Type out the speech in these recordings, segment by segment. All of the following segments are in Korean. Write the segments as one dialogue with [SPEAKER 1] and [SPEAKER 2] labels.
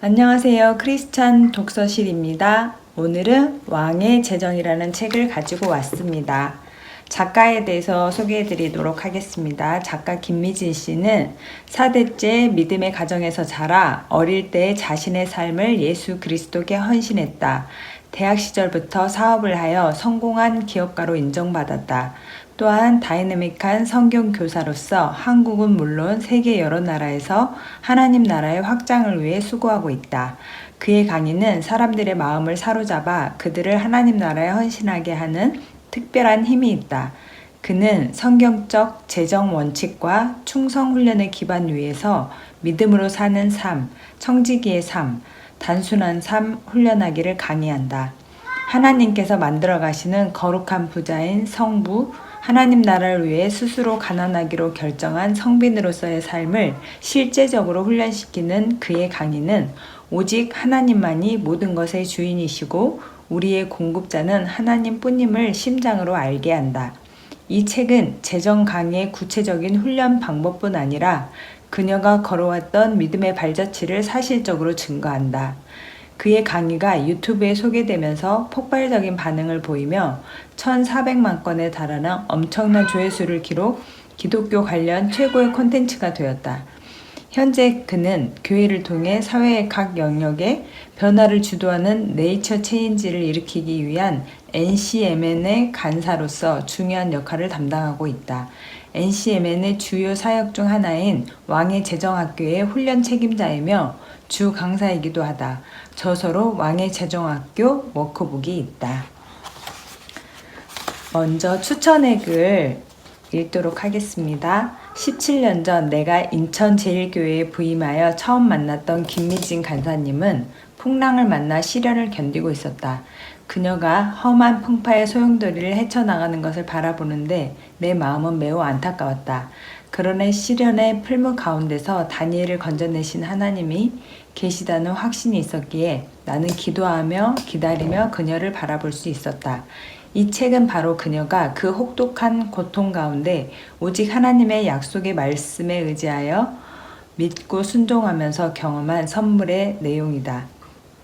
[SPEAKER 1] 안녕하세요. 크리스찬 독서실입니다. 오늘은 왕의 재정이라는 책을 가지고 왔습니다. 작가에 대해서 소개해 드리도록 하겠습니다. 작가 김미진 씨는 4대째 믿음의 가정에서 자라 어릴 때 자신의 삶을 예수 그리스도께 헌신했다. 대학 시절부터 사업을 하여 성공한 기업가로 인정받았다. 또한 다이내믹한 성경 교사로서 한국은 물론 세계 여러 나라에서 하나님 나라의 확장을 위해 수고하고 있다. 그의 강의는 사람들의 마음을 사로잡아 그들을 하나님 나라에 헌신하게 하는 특별한 힘이 있다. 그는 성경적 재정 원칙과 충성 훈련의 기반 위에서 믿음으로 사는 삶, 청지기의 삶, 단순한 삶 훈련하기를 강의한다. 하나님께서 만들어 가시는 거룩한 부자인 성부, 하나님 나라를 위해 스스로 가난하기로 결정한 성빈으로서의 삶을 실제적으로 훈련시키는 그의 강의는 오직 하나님만이 모든 것의 주인이시고 우리의 공급자는 하나님뿐임을 심장으로 알게 한다. 이 책은 재정 강의의 구체적인 훈련 방법뿐 아니라 그녀가 걸어왔던 믿음의 발자취를 사실적으로 증거한다. 그의 강의가 유튜브에 소개되면서 폭발적인 반응을 보이며 1,400만 건에 달하는 엄청난 조회수를 기록, 기독교 관련 최고의 콘텐츠가 되었다. 현재 그는 교회를 통해 사회의 각 영역에 변화를 주도하는 네이처 체인지를 일으키기 위한 NCMN의 간사로서 중요한 역할을 담당하고 있다. NCMN의 주요 사역 중 하나인 왕의 재정학교의 훈련 책임자이며 주 강사이기도 하다. 저서로 왕의 재정학교 워크북이 있다. 먼저 추천액을 읽도록 하겠습니다. 17년 전 내가 인천제일교회에 부임하여 처음 만났던 김미진 간사님은 풍랑을 만나 시련을 견디고 있었다. 그녀가 험한 풍파의 소용돌이를 헤쳐나가는 것을 바라보는데 내 마음은 매우 안타까웠다. 그러나 시련의 풀무 가운데서 다니엘을 건져내신 하나님이 계시다는 확신이 있었기에 나는 기도하며 기다리며 그녀를 바라볼 수 있었다. 이 책은 바로 그녀가 그 혹독한 고통 가운데 오직 하나님의 약속의 말씀에 의지하여 믿고 순종하면서 경험한 선물의 내용이다.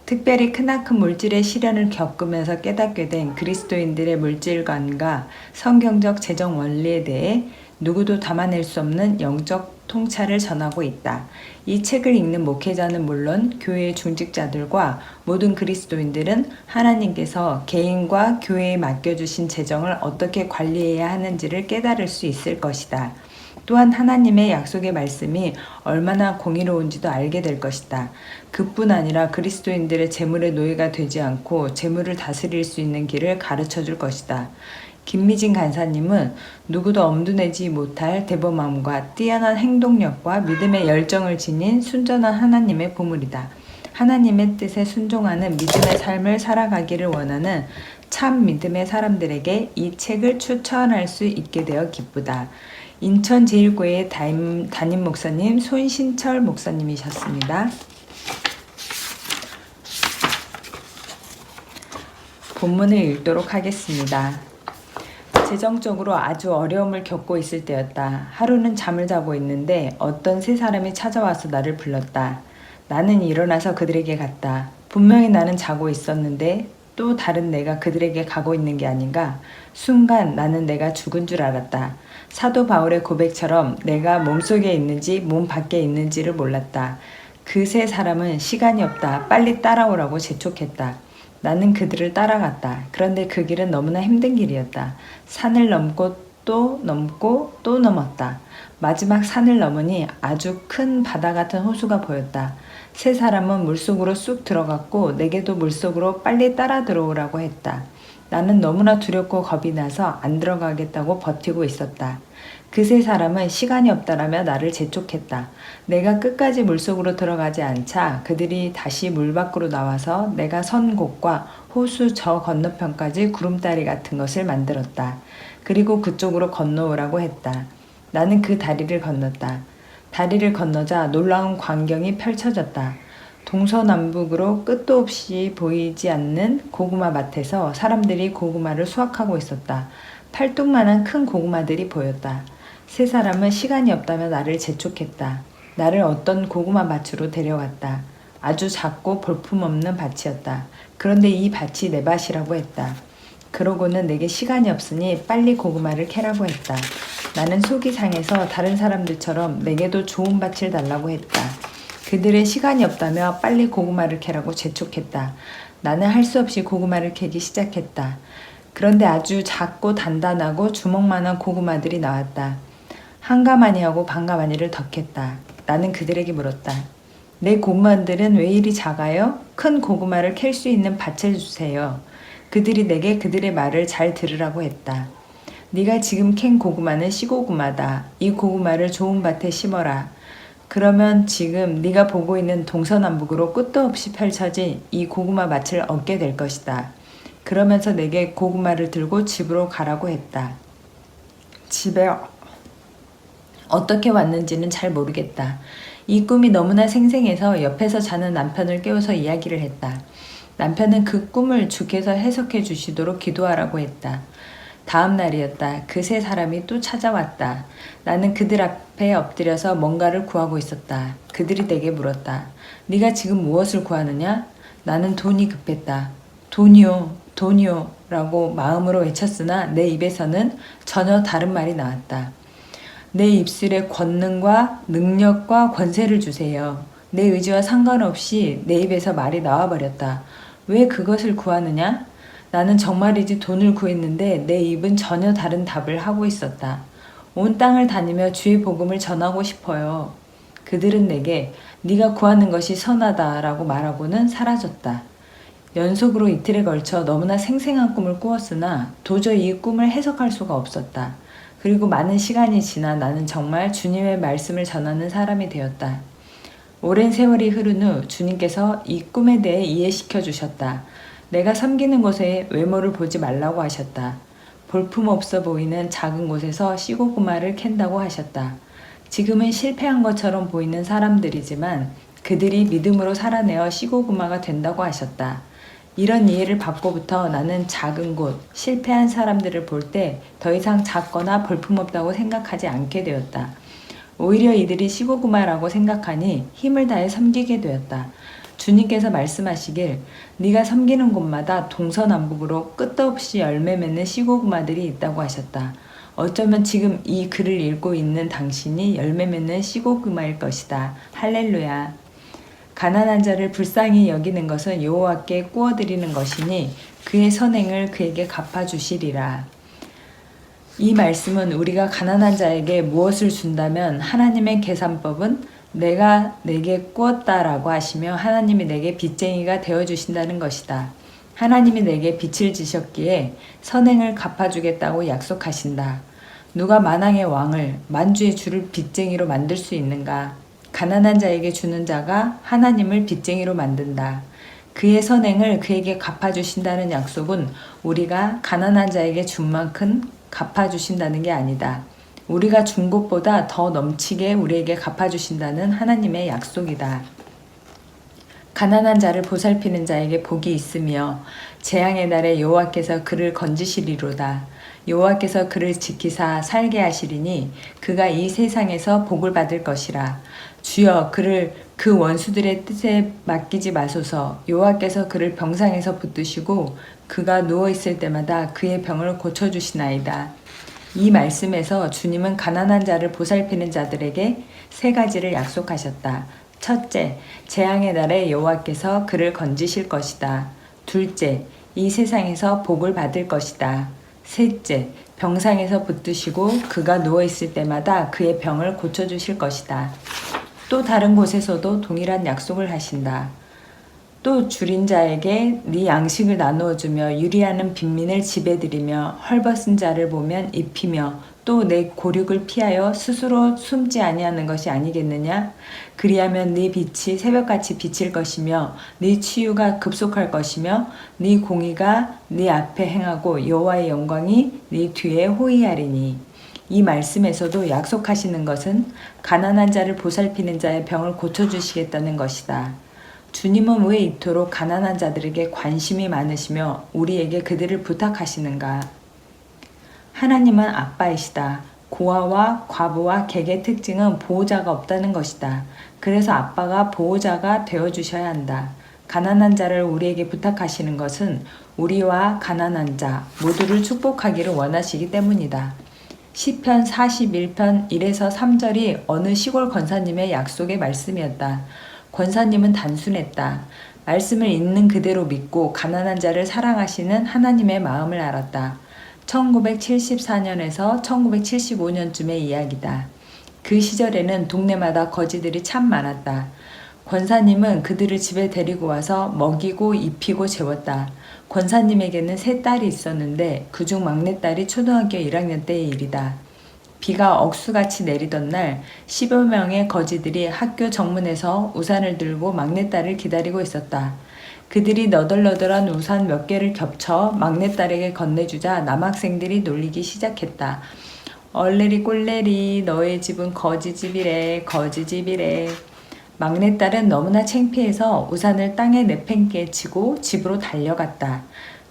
[SPEAKER 1] 특별히 크나큰 물질의 시련을 겪으면서 깨닫게 된 그리스도인들의 물질관과 성경적 재정 원리에 대해 누구도 담아낼 수 없는 영적 통찰을 전하고 있다. 이 책을 읽는 목회자는 물론 교회의 중직자들과 모든 그리스도인들은 하나님께서 개인과 교회에 맡겨주신 재정을 어떻게 관리해야 하는지를 깨달을 수 있을 것이다. 또한 하나님의 약속의 말씀이 얼마나 공의로운지도 알게 될 것이다. 그뿐 아니라 그리스도인들의 재물의 노예가 되지 않고 재물을 다스릴 수 있는 길을 가르쳐 줄 것이다. 김미진 간사님은 누구도 엄두내지 못할 대범함과 뛰어난 행동력과 믿음의 열정을 지닌 순전한 하나님의 보물이다. 하나님의 뜻에 순종하는 믿음의 삶을 살아가기를 원하는 참 믿음의 사람들에게 이 책을 추천할 수 있게 되어 기쁘다. 인천제일교회 담임 목사님 손신철 목사님이셨습니다. 본문을 읽도록 하겠습니다. 재정적으로 아주 어려움을 겪고 있을 때였다. 하루는 잠을 자고 있는데 어떤 세 사람이 찾아와서 나를 불렀다. 나는 일어나서 그들에게 갔다. 분명히 나는 자고 있었는데 또 다른 내가 그들에게 가고 있는 게 아닌가? 순간 나는 내가 죽은 줄 알았다. 사도 바울의 고백처럼 내가 몸속에 있는지 몸 밖에 있는지를 몰랐다. 그 세 사람은 시간이 없다. 빨리 따라오라고 재촉했다. 나는 그들을 따라갔다. 그런데 그 길은 너무나 힘든 길이었다. 산을 넘고 또 넘고 또 넘었다. 마지막 산을 넘으니 아주 큰 바다 같은 호수가 보였다. 세 사람은 물속으로 쑥 들어갔고 내게도 물속으로 빨리 따라 들어오라고 했다. 나는 너무나 두렵고 겁이 나서 안 들어가겠다고 버티고 있었다. 그 세 사람은 시간이 없다라며 나를 재촉했다. 내가 끝까지 물속으로 들어가지 않자 그들이 다시 물 밖으로 나와서 내가 선 곳과 호수 저 건너편까지 구름다리 같은 것을 만들었다. 그리고 그쪽으로 건너오라고 했다. 나는 그 다리를 건넜다. 다리를 건너자 놀라운 광경이 펼쳐졌다. 동서남북으로 끝도 없이 보이지 않는 고구마 밭에서 사람들이 고구마를 수확하고 있었다. 팔뚝만한 큰 고구마들이 보였다. 세 사람은 시간이 없다며 나를 재촉했다. 나를 어떤 고구마 밭으로 데려갔다. 아주 작고 볼품없는 밭이었다. 그런데 이 밭이 내 밭이라고 했다. 그러고는 내게 시간이 없으니 빨리 고구마를 캐라고 했다. 나는 속이 상해서 다른 사람들처럼 내게도 좋은 밭을 달라고 했다. 그들의 시간이 없다며 빨리 고구마를 캐라고 재촉했다. 나는 할 수 없이 고구마를 캐기 시작했다. 그런데 아주 작고 단단하고 주먹만한 고구마들이 나왔다. 한가마니하고 반가마니를 덕했다. 나는 그들에게 물었다. 내 고구마들은 왜 이리 작아요? 큰 고구마를 캘 수 있는 밭을 주세요. 그들이 내게 그들의 말을 잘 들으라고 했다. 네가 지금 캔 고구마는 씨고구마다. 이 고구마를 좋은 밭에 심어라. 그러면 지금 네가 보고 있는 동서남북으로 끝도 없이 펼쳐진 이 고구마 밭을 얻게 될 것이다. 그러면서 내게 고구마를 들고 집으로 가라고 했다. 집에 어떻게 왔는지는 잘 모르겠다. 이 꿈이 너무나 생생해서 옆에서 자는 남편을 깨워서 이야기를 했다. 남편은 그 꿈을 주께서 해석해 주시도록 기도하라고 했다. 다음 날이었다. 그 세 사람이 또 찾아왔다. 나는 그들 앞에 엎드려서 뭔가를 구하고 있었다. 그들이 내게 물었다. 네가 지금 무엇을 구하느냐? 나는 돈이 급했다. 돈이요, 돈이요 라고 마음으로 외쳤으나 내 입에서는 전혀 다른 말이 나왔다. 내 입술에 권능과 능력과 권세를 주세요. 내 의지와 상관없이 내 입에서 말이 나와버렸다. 왜 그것을 구하느냐? 나는 정말이지 돈을 구했는데 내 입은 전혀 다른 답을 하고 있었다. 온 땅을 다니며 주의 복음을 전하고 싶어요. 그들은 내게 네가 구하는 것이 선하다라고 말하고는 사라졌다. 연속으로 이틀에 걸쳐 너무나 생생한 꿈을 꾸었으나 도저히 이 꿈을 해석할 수가 없었다. 그리고 많은 시간이 지나 나는 정말 주님의 말씀을 전하는 사람이 되었다. 오랜 세월이 흐른 후 주님께서 이 꿈에 대해 이해시켜 주셨다. 내가 섬기는 곳의 외모를 보지 말라고 하셨다. 볼품없어 보이는 작은 곳에서 씨고구마를 캔다고 하셨다. 지금은 실패한 것처럼 보이는 사람들이지만 그들이 믿음으로 살아내어 씨고구마가 된다고 하셨다. 이런 이해를 받고부터 나는 작은 곳, 실패한 사람들을 볼 때 더 이상 작거나 볼품없다고 생각하지 않게 되었다. 오히려 이들이 씨고구마라고 생각하니 힘을 다해 섬기게 되었다. 주님께서 말씀하시길 네가 섬기는 곳마다 동서남북으로 끝도 없이 열매 맺는 씨고구마들이 있다고 하셨다. 어쩌면 지금 이 글을 읽고 있는 당신이 열매 맺는 씨고구마일 것이다. 할렐루야. 가난한 자를 불쌍히 여기는 것은 여호와께 구워드리는 것이니 그의 선행을 그에게 갚아주시리라. 이 말씀은 우리가 가난한 자에게 무엇을 준다면 하나님의 계산법은 내가 내게 꾸었다라고 하시며 하나님이 내게 빚쟁이가 되어주신다는 것이다. 하나님이 내게 빚을 지셨기에 선행을 갚아주겠다고 약속하신다. 누가 만왕의 왕을 만주의 주를 빚쟁이로 만들 수 있는가? 가난한 자에게 주는 자가 하나님을 빚쟁이로 만든다. 그의 선행을 그에게 갚아주신다는 약속은 우리가 가난한 자에게 준 만큼 갚아주신다는 게 아니다. 우리가 준 것보다 더 넘치게 우리에게 갚아주신다는 하나님의 약속이다. 가난한 자를 보살피는 자에게 복이 있으며 재앙의 날에 여호와께서 그를 건지시리로다. 여호와께서 그를 지키사 살게 하시리니 그가 이 세상에서 복을 받을 것이라. 주여 그를 그 원수들의 뜻에 맡기지 마소서. 여호와께서 그를 병상에서 붙드시고 그가 누워있을 때마다 그의 병을 고쳐주시나이다. 이 말씀에서 주님은 가난한 자를 보살피는 자들에게 세 가지를 약속하셨다. 첫째, 재앙의 날에 여호와께서 그를 건지실 것이다. 둘째, 이 세상에서 복을 받을 것이다. 셋째, 병상에서 붙드시고 그가 누워있을 때마다 그의 병을 고쳐주실 것이다. 또 다른 곳에서도 동일한 약속을 하신다. 또 줄인 자에게 네 양식을 나누어 주며 유리하는 빈민을 지배드리며 헐벗은 자를 보면 입히며 또 내 고륙을 피하여 스스로 숨지 아니하는 것이 아니겠느냐? 그리하면 네 빛이 새벽같이 비칠 것이며 네 치유가 급속할 것이며 네 공의가 네 앞에 행하고 여호와의 영광이 네 뒤에 호위하리니. 이 말씀에서도 약속하시는 것은 가난한 자를 보살피는 자의 병을 고쳐주시겠다는 것이다. 주님은 왜 이토록 가난한 자들에게 관심이 많으시며 우리에게 그들을 부탁하시는가? 하나님은 아빠이시다. 고아와 과부와 객의 특징은 보호자가 없다는 것이다. 그래서 아빠가 보호자가 되어주셔야 한다. 가난한 자를 우리에게 부탁하시는 것은 우리와 가난한 자 모두를 축복하기를 원하시기 때문이다. 시편 41편 1에서 3절이 어느 시골 권사님의 약속의 말씀이었다. 권사님은 단순했다. 말씀을 있는 그대로 믿고 가난한 자를 사랑하시는 하나님의 마음을 알았다. 1974년에서 1975년쯤의 이야기다. 그 시절에는 동네마다 거지들이 참 많았다. 권사님은 그들을 집에 데리고 와서 먹이고 입히고 재웠다. 권사님에게는 세 딸이 있었는데 그중 막내딸이 초등학교 1학년 때의 일이다. 비가 억수같이 내리던 날 10여 명의 거지들이 학교 정문에서 우산을 들고 막내딸을 기다리고 있었다. 그들이 너덜너덜한 우산 몇 개를 겹쳐 막내딸에게 건네주자 남학생들이 놀리기 시작했다. 얼레리 꼴레리 너의 집은 거지집이래 거지집이래. 막내딸은 너무나 창피해서 우산을 땅에 내팽개 치고 집으로 달려갔다.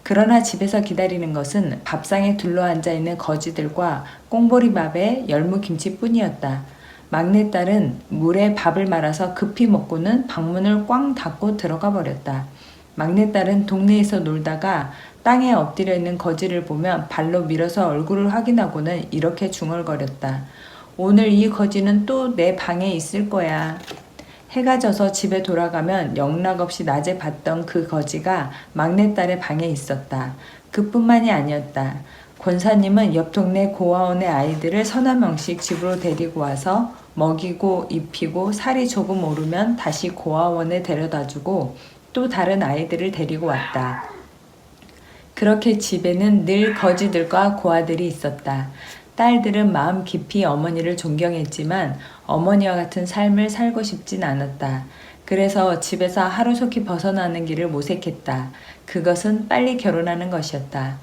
[SPEAKER 1] 그러나 집에서 기다리는 것은 밥상에 둘러앉아 있는 거지들과 꽁보리밥에 열무김치뿐이었다. 막내딸은 물에 밥을 말아서 급히 먹고는 방문을 꽝 닫고 들어가 버렸다. 막내딸은 동네에서 놀다가 땅에 엎드려 있는 거지를 보면 발로 밀어서 얼굴을 확인하고는 이렇게 중얼거렸다. 오늘 이 거지는 또 내 방에 있을 거야. 해가 져서 집에 돌아가면 영락없이 낮에 봤던 그 거지가 막내딸의 방에 있었다. 그뿐만이 아니었다. 권사님은 옆 동네 고아원의 아이들을 서너 명씩 집으로 데리고 와서 먹이고 입히고 살이 조금 오르면 다시 고아원에 데려다주고 또 다른 아이들을 데리고 왔다. 그렇게 집에는 늘 거지들과 고아들이 있었다. 딸들은 마음 깊이 어머니를 존경했지만 어머니와 같은 삶을 살고 싶진 않았다. 그래서 집에서 하루속히 벗어나는 길을 모색했다. 그것은 빨리 결혼하는 것이었다.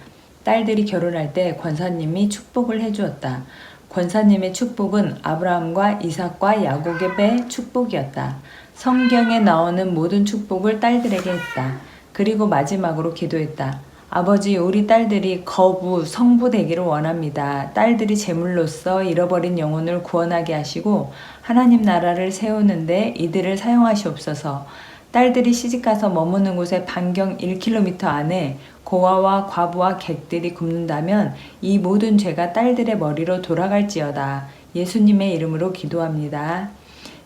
[SPEAKER 1] 딸들이 결혼할 때 권사님이 축복을 해주었다. 권사님의 축복은 아브라함과 이삭과 야곱의 축복이었다. 성경에 나오는 모든 축복을 딸들에게 했다. 그리고 마지막으로 기도했다. 아버지, 우리 딸들이 거부, 성부 되기를 원합니다. 딸들이 제물로서 잃어버린 영혼을 구원하게 하시고 하나님 나라를 세우는데 이들을 사용하시옵소서. 딸들이 시집가서 머무는 곳의 반경 1km 안에 고아와 과부와 객들이 굶는다면 이 모든 죄가 딸들의 머리로 돌아갈지어다. 예수님의 이름으로 기도합니다.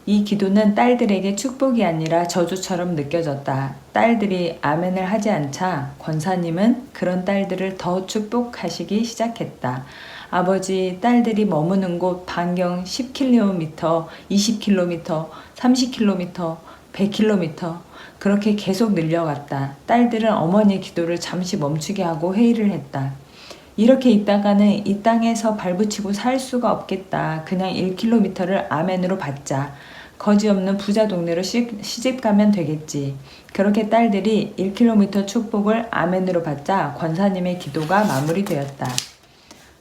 [SPEAKER 1] 이 기도는 딸들에게 축복이 아니라 저주처럼 느껴졌다. 딸들이 아멘을 하지 않자 권사님은 그런 딸들을 더 축복하시기 시작했다. 아버지, 딸들이 머무는 곳 반경 10km, 20km, 30km, 100km 그렇게 계속 늘려갔다. 딸들은 어머니의 기도를 잠시 멈추게 하고 회의를 했다. 이렇게 있다가는 이 땅에서 발붙이고 살 수가 없겠다. 그냥 1km를 아멘으로 받자. 거지 없는 부자 동네로 시집 가면 되겠지. 그렇게 딸들이 1km 축복을 아멘으로 받자 권사님의 기도가 마무리되었다.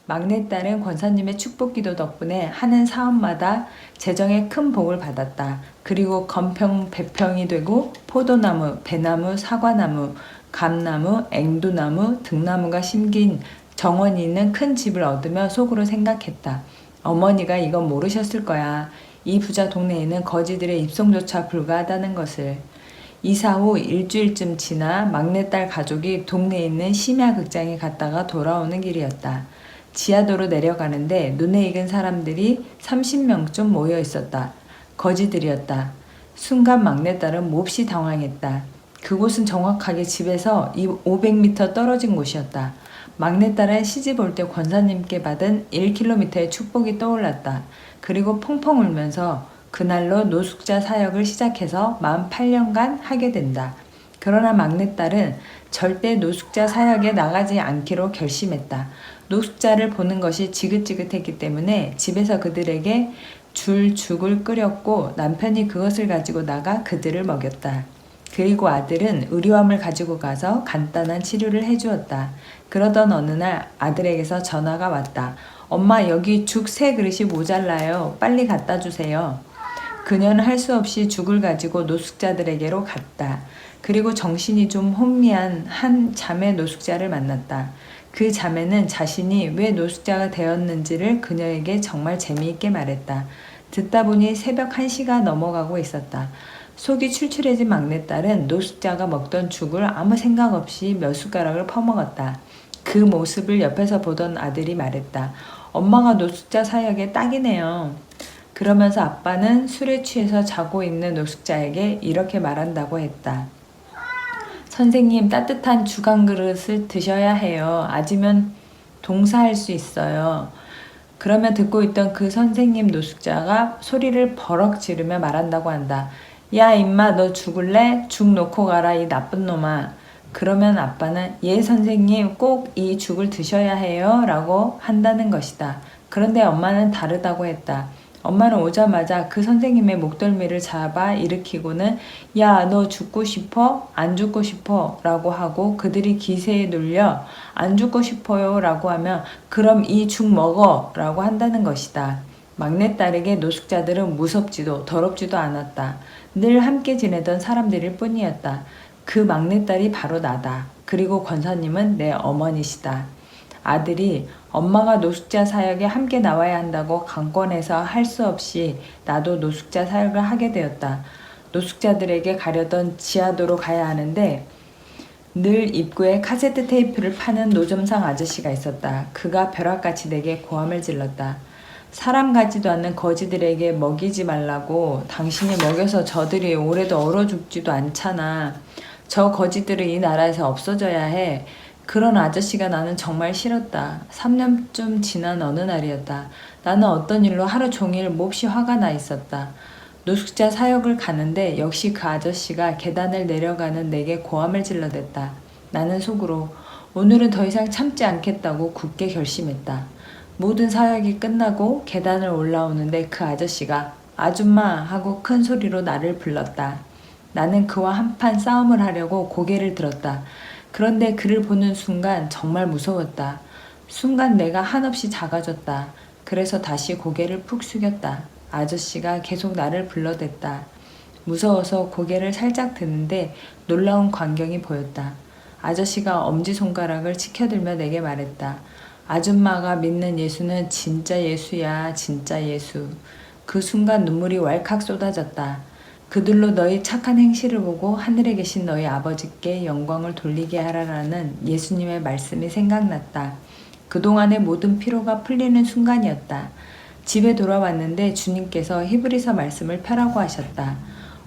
[SPEAKER 1] 막내딸은 권사님의 축복 기도 덕분에 하는 사업마다 재정의 큰 복을 받았다. 그리고 건평 배평이 되고 포도나무, 배나무, 사과나무, 감나무, 앵두나무, 등나무가 심긴 정원이 있는 큰 집을 얻으며 속으로 생각했다. 어머니가 이건 모르셨을 거야. 이 부자 동네에는 거지들의 입성조차 불가하다는 것을. 이사 후 일주일쯤 지나 막내딸 가족이 동네에 있는 심야극장에 갔다가 돌아오는 길이었다. 지하도로 내려가는데 눈에 익은 사람들이 30명쯤 모여 있었다. 거지들이었다. 순간 막내딸은 몹시 당황했다. 그곳은 정확하게 집에서 500m 떨어진 곳이었다. 막내딸은 시집 올 때 권사님께 받은 1km의 축복이 떠올랐다. 그리고 펑펑 울면서 그날로 노숙자 사역을 시작해서 48년간 하게 된다. 그러나 막내딸은 절대 노숙자 사역에 나가지 않기로 결심했다. 노숙자를 보는 것이 지긋지긋했기 때문에 집에서 그들에게 죽을 끓였고 남편이 그것을 가지고 나가 그들을 먹였다. 그리고 아들은 의료함을 가지고 가서 간단한 치료를 해주었다. 그러던 어느 날 아들에게서 전화가 왔다. 엄마, 여기 죽 3그릇이 모자라요. 빨리 갖다 주세요. 그녀는 할 수 없이 죽을 가지고 노숙자들에게로 갔다. 그리고 정신이 좀 혼미한 한 자매 노숙자를 만났다. 그 자매는 자신이 왜 노숙자가 되었는지를 그녀에게 정말 재미있게 말했다. 듣다 보니 새벽 1시가 넘어가고 있었다. 속이 출출해진 막내딸은 노숙자가 먹던 죽을 아무 생각 없이 몇 숟가락을 퍼먹었다. 그 모습을 옆에서 보던 아들이 말했다. 엄마가 노숙자 사역에 딱이네요. 그러면서 아빠는 술에 취해서 자고 있는 노숙자에게 이렇게 말한다고 했다. 선생님, 따뜻한 죽 한 그릇을 드셔야 해요. 아지면 동사할 수 있어요. 그러면 듣고 있던 그 선생님 노숙자가 소리를 버럭 지르며 말한다고 한다. 야, 임마, 너 죽을래? 죽 놓고 가라, 이 나쁜 놈아. 그러면 아빠는 예, 선생님, 꼭 이 죽을 드셔야 해요. 라고 한다는 것이다. 그런데 엄마는 다르다고 했다. 엄마는 오자마자 그 선생님의 목덜미를 잡아 일으키고는 야, 너 죽고 싶어? 안 죽고 싶어? 라고 하고 그들이 기세에 눌려 안 죽고 싶어요 라고 하면 그럼 이 죽 먹어 라고 한다는 것이다. 막내딸에게 노숙자들은 무섭지도 더럽지도 않았다. 늘 함께 지내던 사람들일 뿐이었다. 그 막내딸이 바로 나다. 그리고 권사님은 내 어머니시다. 아들이 엄마가 노숙자 사역에 함께 나와야 한다고 강권해서 할 수 없이 나도 노숙자 사역을 하게 되었다. 노숙자들에게 가려던 지하도로 가야 하는데 늘 입구에 카세트 테이프를 파는 노점상 아저씨가 있었다. 그가 벼락같이 내게 고함을 질렀다. 사람 같지도 않는 거지들에게 먹이지 말라고. 당신이 먹여서 저들이 오래도 얼어 죽지도 않잖아. 저 거지들은 이 나라에서 없어져야 해. 그런 아저씨가 나는 정말 싫었다. 3년쯤 지난 어느 날이었다. 나는 어떤 일로 하루 종일 몹시 화가 나 있었다. 노숙자 사역을 가는데 역시 그 아저씨가 계단을 내려가는 내게 고함을 질러댔다. 나는 속으로 오늘은 더 이상 참지 않겠다고 굳게 결심했다. 모든 사역이 끝나고 계단을 올라오는데 그 아저씨가 아줌마 하고 큰 소리로 나를 불렀다. 나는 그와 한판 싸움을 하려고 고개를 들었다. 그런데 그를 보는 순간 정말 무서웠다. 순간 내가 한없이 작아졌다. 그래서 다시 고개를 푹 숙였다. 아저씨가 계속 나를 불러댔다. 무서워서 고개를 살짝 드는데 놀라운 광경이 보였다. 아저씨가 엄지손가락을 치켜들며 내게 말했다. 아줌마가 믿는 예수는 진짜 예수야, 진짜 예수. 그 순간 눈물이 왈칵 쏟아졌다. 그들로 너희 착한 행실을 보고 하늘에 계신 너희 아버지께 영광을 돌리게 하라라는 예수님의 말씀이 생각났다. 그동안의 모든 피로가 풀리는 순간이었다. 집에 돌아왔는데 주님께서 히브리서 말씀을 펴라고 하셨다.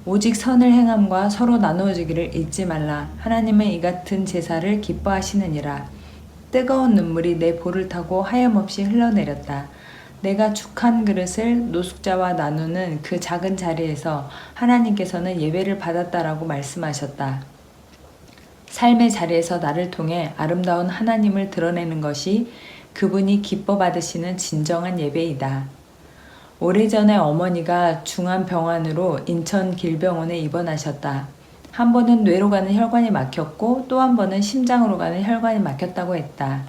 [SPEAKER 1] 오직 선을 행함과 서로 나누어 주기를 잊지 말라. 하나님은 이 같은 제사를 기뻐하시느니라. 뜨거운 눈물이 내 볼을 타고 하염없이 흘러내렸다. 내가 죽 한 그릇을 노숙자와 나누는 그 작은 자리에서 하나님께서는 예배를 받았다라고 말씀하셨다. 삶의 자리에서 나를 통해 아름다운 하나님을 드러내는 것이 그분이 기뻐 받으시는 진정한 예배이다. 오래전에 어머니가 중환병원으로 인천 길병원에 입원하셨다. 한 번은 뇌로 가는 혈관이 막혔고 또 한 번은 심장으로 가는 혈관이 막혔다고 했다.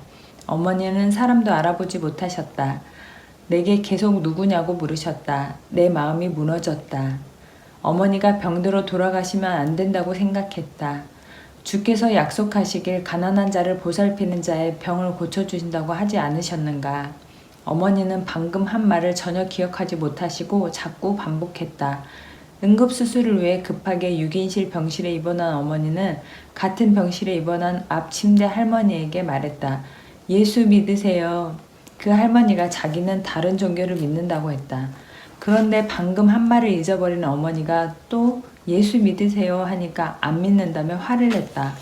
[SPEAKER 1] 어머니는 사람도 알아보지 못하셨다. 내게 계속 누구냐고 물으셨다. 내 마음이 무너졌다. 어머니가 병들어 돌아가시면 안 된다고 생각했다. 주께서 약속하시길 가난한 자를 보살피는 자의 병을 고쳐주신다고 하지 않으셨는가. 어머니는 방금 한 말을 전혀 기억하지 못하시고 자꾸 반복했다. 응급수술을 위해 급하게 6인실 병실에 입원한 어머니는 같은 병실에 입원한 앞 침대 할머니에게 말했다. 예수 믿으세요. 그 할머니가 자기는 다른 종교를 믿는다고 했다. 그런데 방금 한 말을 잊어버린 어머니가 또 예수 믿으세요 하니까 안 믿는다며 화를 냈다.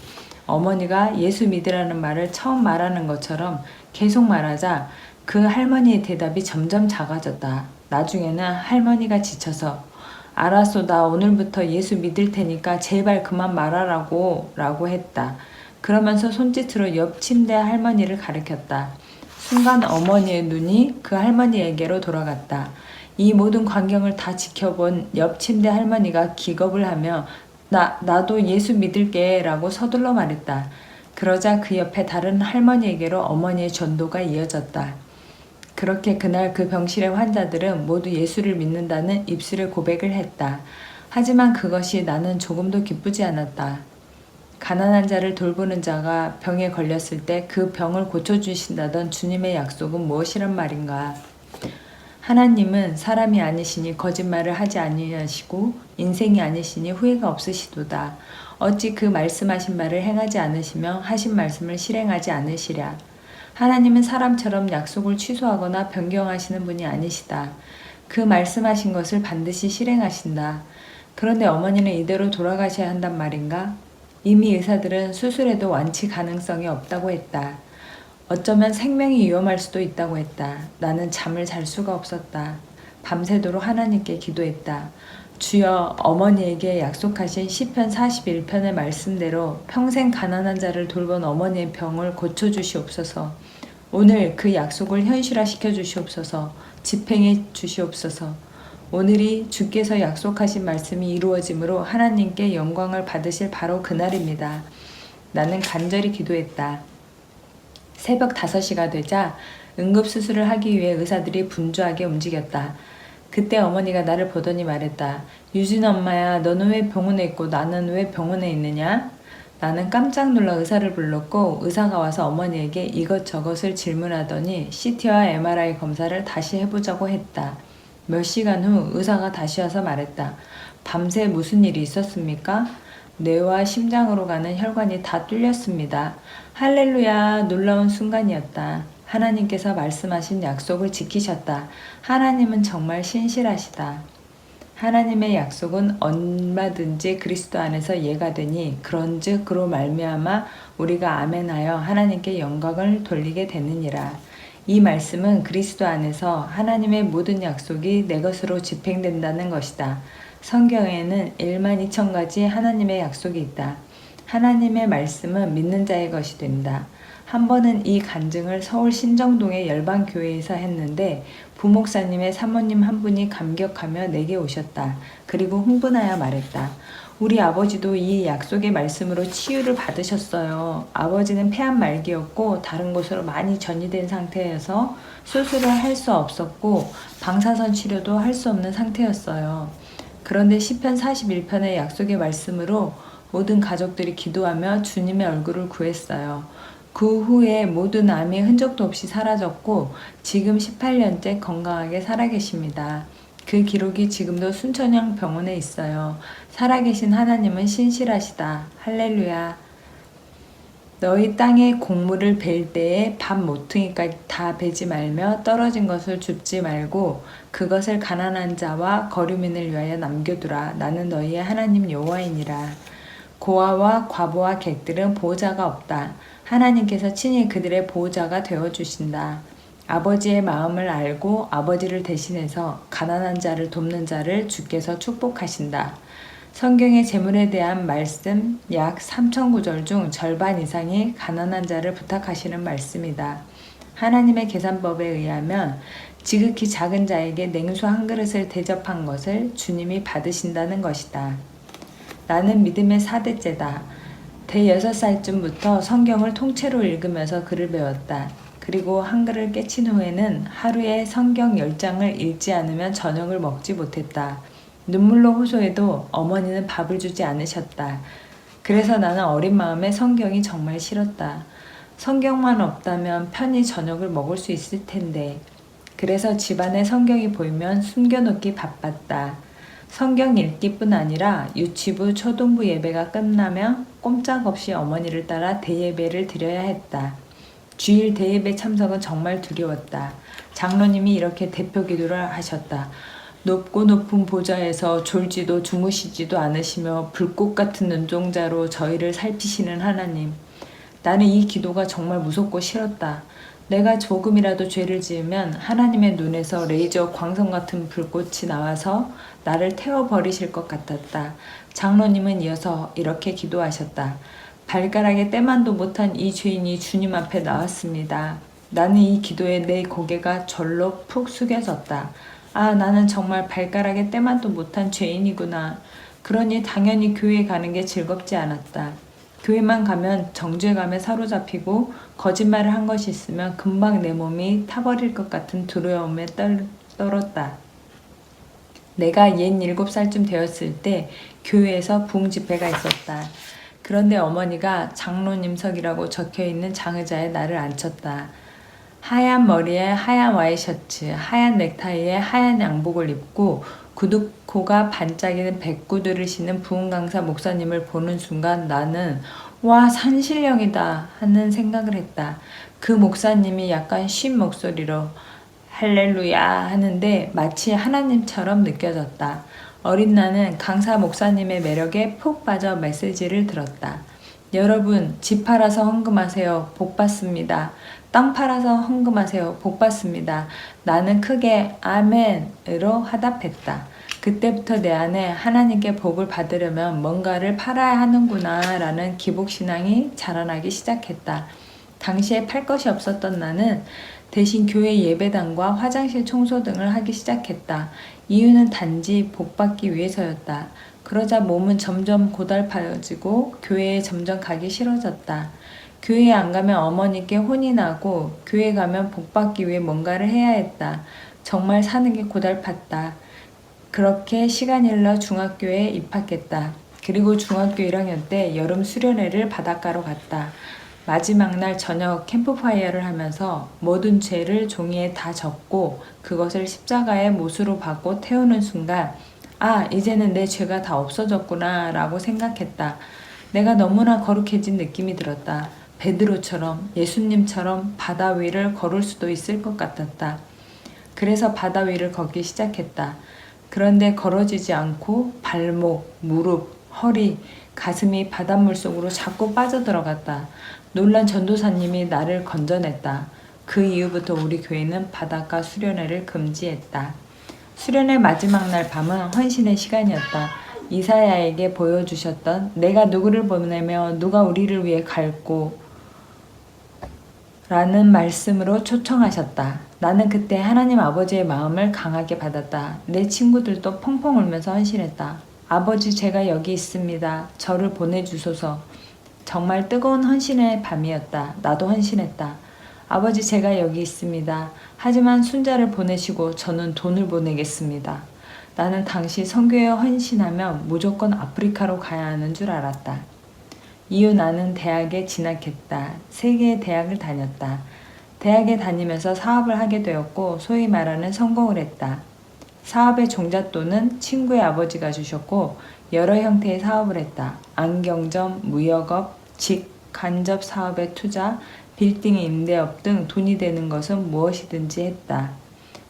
[SPEAKER 1] 어머니가 예수 믿으라는 말을 처음 말하는 것처럼 계속 말하자 그 할머니의 대답이 점점 작아졌다. 나중에는 할머니가 지쳐서 알았어, 나 오늘부터 예수 믿을 테니까 제발 그만 말하라고 라고 했다. 그러면서 손짓으로 옆 침대 할머니를 가리켰다. 순간 어머니의 눈이 그 할머니에게로 돌아갔다. 이 모든 광경을 다 지켜본 옆 침대 할머니가 기겁을 하며 나도 예수 믿을게 라고 서둘러 말했다. 그러자 그 옆에 다른 할머니에게로 어머니의 전도가 이어졌다. 그렇게 그날 그 병실의 환자들은 모두 예수를 믿는다는 입술의 고백을 했다. 하지만 그것이 나는 조금도 기쁘지 않았다. 가난한 자를 돌보는 자가 병에 걸렸을 때 그 병을 고쳐주신다던 주님의 약속은 무엇이란 말인가? 하나님은 사람이 아니시니 거짓말을 하지 아니하시고 인생이 아니시니 후회가 없으시도다. 어찌 그 말씀하신 바를 행하지 않으시며 하신 말씀을 실행하지 않으시랴. 하나님은 사람처럼 약속을 취소하거나 변경하시는 분이 아니시다. 그 말씀하신 것을 반드시 실행하신다. 그런데 어머니는 이대로 돌아가셔야 한단 말인가? 이미 의사들은 수술해도 완치 가능성이 없다고 했다. 어쩌면 생명이 위험할 수도 있다고 했다. 나는 잠을 잘 수가 없었다. 밤새도록 하나님께 기도했다. 주여, 어머니에게 약속하신 시편 41편의 말씀대로 평생 가난한 자를 돌본 어머니의 병을 고쳐주시옵소서. 오늘 그 약속을 현실화시켜 주시옵소서. 집행해 주시옵소서. 오늘이 주께서 약속하신 말씀이 이루어짐으로 하나님께 영광을 받으실 바로 그날입니다. 나는 간절히 기도했다. 새벽 5시가 되자 응급수술을 하기 위해 의사들이 분주하게 움직였다. 그때 어머니가 나를 보더니 말했다. 유진 엄마야, 너는 왜 병원에 있고 나는 왜 병원에 있느냐? 나는 깜짝 놀라 의사를 불렀고 의사가 와서 어머니에게 이것저것을 질문하더니 CT와 MRI 검사를 다시 해보자고 했다. 몇 시간 후 의사가 다시 와서 말했다. 밤새 무슨 일이 있었습니까? 뇌와 심장으로 가는 혈관이 다 뚫렸습니다. 할렐루야, 놀라운 순간이었다. 하나님께서 말씀하신 약속을 지키셨다. 하나님은 정말 신실하시다. 하나님의 약속은 얼마든지 그리스도 안에서 예가 되니 그런즉 그로 말미암아 우리가 아멘하여 하나님께 영광을 돌리게 되느니라. 이 말씀은 그리스도 안에서 하나님의 모든 약속이 내 것으로 집행된다는 것이다. 성경에는 12,000가지 하나님의 약속이 있다. 하나님의 말씀은 믿는 자의 것이 된다. 한 번은 이 간증을 서울 신정동의 열방교회에서 했는데 부목사님의 사모님 한 분이 감격하며 내게 오셨다. 그리고 흥분하여 말했다. 우리 아버지도 이 약속의 말씀으로 치유를 받으셨어요. 아버지는 폐암 말기였고 다른 곳으로 많이 전이된 상태여서 수술을 할 수 없었고 방사선 치료도 할 수 없는 상태였어요. 그런데 시편 41편의 약속의 말씀으로 모든 가족들이 기도하며 주님의 얼굴을 구했어요. 그 후에 모든 암이 흔적도 없이 사라졌고 지금 18년째 건강하게 살아계십니다. 그 기록이 지금도 순천향 병원에 있어요. 살아계신 하나님은 신실하시다. 할렐루야. 너희 땅에 곡물을 벨 때에 밥 모퉁이까지 다 베지 말며 떨어진 것을 줍지 말고 그것을 가난한 자와 거류민을 위하여 남겨두라. 나는 너희의 하나님 여호와이니라. 고아와 과부와 객들은 보호자가 없다. 하나님께서 친히 그들의 보호자가 되어주신다. 아버지의 마음을 알고 아버지를 대신해서 가난한 자를 돕는 자를 주께서 축복하신다. 성경의 재물에 대한 말씀 약 3,000구절 중 절반 이상이 가난한 자를 부탁하시는 말씀이다. 하나님의 계산법에 의하면 지극히 작은 자에게 냉수 한 그릇을 대접한 것을 주님이 받으신다는 것이다. 나는 믿음의 4대째다. 대여섯 살쯤부터 성경을 통째로 읽으면서 글을 배웠다. 그리고 한글을 깨친 후에는 하루에 성경 10장을 읽지 않으면 저녁을 먹지 못했다. 눈물로 호소해도 어머니는 밥을 주지 않으셨다. 그래서 나는 어린 마음에 성경이 정말 싫었다. 성경만 없다면 편히 저녁을 먹을 수 있을 텐데. 그래서 집안에 성경이 보이면 숨겨놓기 바빴다. 성경 읽기뿐 아니라 유치부, 초등부 예배가 끝나면 꼼짝없이 어머니를 따라 대예배를 드려야 했다. 주일 대예배 참석은 정말 두려웠다. 장로님이 이렇게 대표 기도를 하셨다. 높고 높은 보좌에서 졸지도 주무시지도 않으시며 불꽃 같은 눈동자로 저희를 살피시는 하나님. 나는 이 기도가 정말 무섭고 싫었다. 내가 조금이라도 죄를 지으면 하나님의 눈에서 레이저 광선 같은 불꽃이 나와서 나를 태워버리실 것 같았다. 장로님은 이어서 이렇게 기도하셨다. 발가락에 때만도 못한 이 죄인이 주님 앞에 나왔습니다. 나는 이 기도에 내 고개가 절로 푹 숙여졌다. 아, 나는 정말 발가락에 때만도 못한 죄인이구나. 그러니 당연히 교회에 가는 게 즐겁지 않았다. 교회만 가면 정죄감에 사로잡히고 거짓말을 한 것이 있으면 금방 내 몸이 타버릴 것 같은 두려움에 떨었다. 내가 67살쯤 되었을 때 교회에서 부흥 집회가 있었다. 그런데 어머니가 장로님석이라고 적혀있는 장의자에 나를 앉혔다. 하얀 머리에 하얀 와이셔츠, 하얀 넥타이에 하얀 양복을 입고 구두코가 반짝이는 백구두를 신은 부흥 강사 목사님을 보는 순간 나는 와, 산신령이다 하는 생각을 했다. 그 목사님이 약간 쉰 목소리로 할렐루야 하는데 마치 하나님처럼 느껴졌다. 어린 나는 강사 목사님의 매력에 푹 빠져 메시지를 들었다. 여러분, 집 팔아서 헌금하세요. 복 받습니다. 땅 팔아서 헌금하세요. 복 받습니다. 나는 크게 아멘으로 화답했다. 그때부터 내 안에 하나님께 복을 받으려면 뭔가를 팔아야 하는구나 라는 기복신앙이 자라나기 시작했다. 당시에 팔 것이 없었던 나는 대신 교회 예배당과 화장실 청소 등을 하기 시작했다. 이유는 단지 복 받기 위해서였다. 그러자 몸은 점점 고달파지고 교회에 점점 가기 싫어졌다. 교회에 안 가면 어머니께 혼이 나고 교회 가면 복 받기 위해 뭔가를 해야 했다. 정말 사는 게 고달팠다. 그렇게 시간이 흘러 중학교에 입학했다. 그리고 중학교 1학년 때 여름 수련회를 바닷가로 갔다. 마지막 날 저녁 캠프파이어를 하면서 모든 죄를 종이에 다 적고 그것을 십자가의 못으로 박고 태우는 순간 아, 이제는 내 죄가 다 없어졌구나 라고 생각했다. 내가 너무나 거룩해진 느낌이 들었다. 베드로처럼 예수님처럼 바다 위를 걸을 수도 있을 것 같았다. 그래서 바다 위를 걷기 시작했다. 그런데 걸어지지 않고 발목, 무릎, 허리, 가슴이 바닷물 속으로 자꾸 빠져들어갔다. 놀란 전도사님이 나를 건져냈다. 그 이후부터 우리 교회는 바닷가 수련회를 금지했다. 수련회 마지막 날 밤은 헌신의 시간이었다. 이사야에게 보여주셨던 내가 누구를 보내며 누가 우리를 위해 갈고 라는 말씀으로 초청하셨다. 나는 그때 하나님 아버지의 마음을 강하게 받았다. 내 친구들도 펑펑 울면서 헌신했다. 아버지, 제가 여기 있습니다. 저를 보내주소서. 정말 뜨거운 헌신의 밤이었다. 나도 헌신했다. 아버지, 제가 여기 있습니다. 하지만 순자를 보내시고 저는 돈을 보내겠습니다. 나는 당시 선교에 헌신하면 무조건 아프리카로 가야 하는 줄 알았다. 이후 나는 대학에 진학했다. 3개의 대학을 다녔다. 대학에 다니면서 사업을 하게 되었고 소위 말하는 성공을 했다. 사업의 종잣돈은 친구의 아버지가 주셨고 여러 형태의 사업을 했다. 안경점, 무역업, 간접 사업에 투자, 빌딩 임대업 등 돈이 되는 것은 무엇이든지 했다.